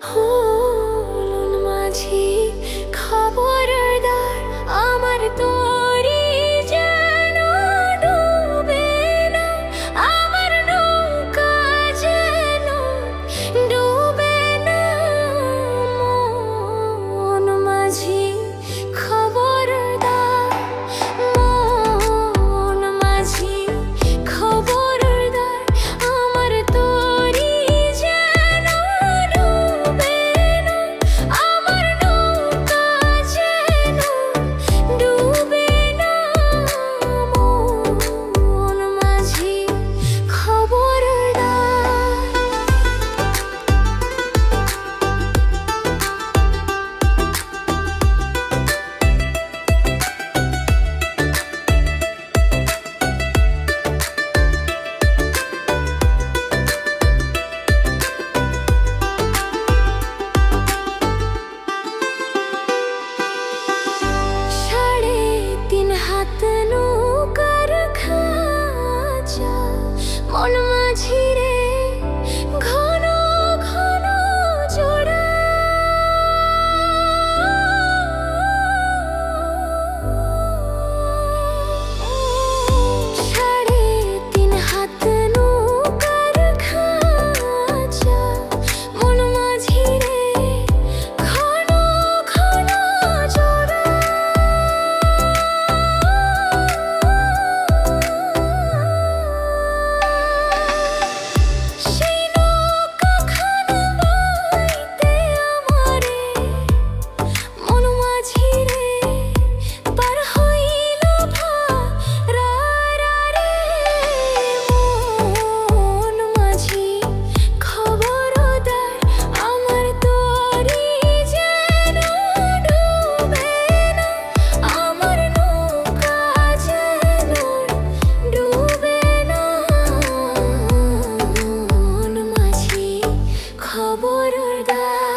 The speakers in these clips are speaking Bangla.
হলুন মাঝি খবরদার, আমার তরি যেন ডুবে না, আমার নৌকা যেন ডুবে না। মন মাঝি খবরদার, মন মাঝি খবরদার, আমার তরি যেন ডুবে না, আমার নৌকা যেন ডুবে না। মন মাঝি খবরদার। সাড়ে তিন হাত নৌকার খাঁচা, মন মাঝি রে ঘন ঘন জোড়া। সাড়ে তিন হাত নৌকার খাঁচা, মন মাঝি রে ঘন ঘন জোড়া। সেই নৌকাখানা বাইতে আমারে মন মাঝি রে পার হইল ভারা রে। মন মাঝি খবরদার, আমার তরি যেন ডুবে না, আমার নৌকা যেন ডুবে না। মন মাঝি খবরদার।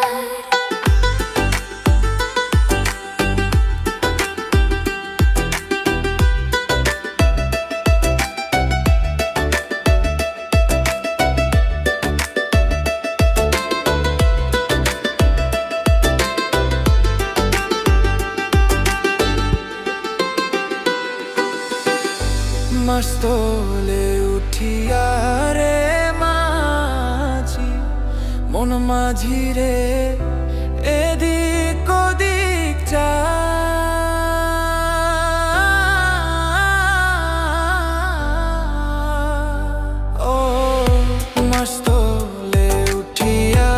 মাস্তলে উঠিয়া রে মাঝি, মন মাঝি রে এদিক ওদিক ও মাস্তলে উঠিয়া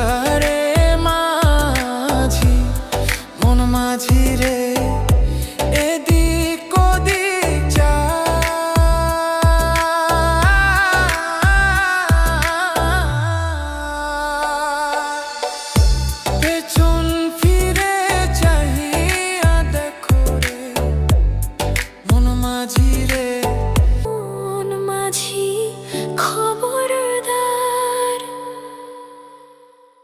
রে মাঝি, মন মাঝি রে এদিক ওদিক পেছন ফিরে চাহিয়া দেখো রে, মন মাঝি রে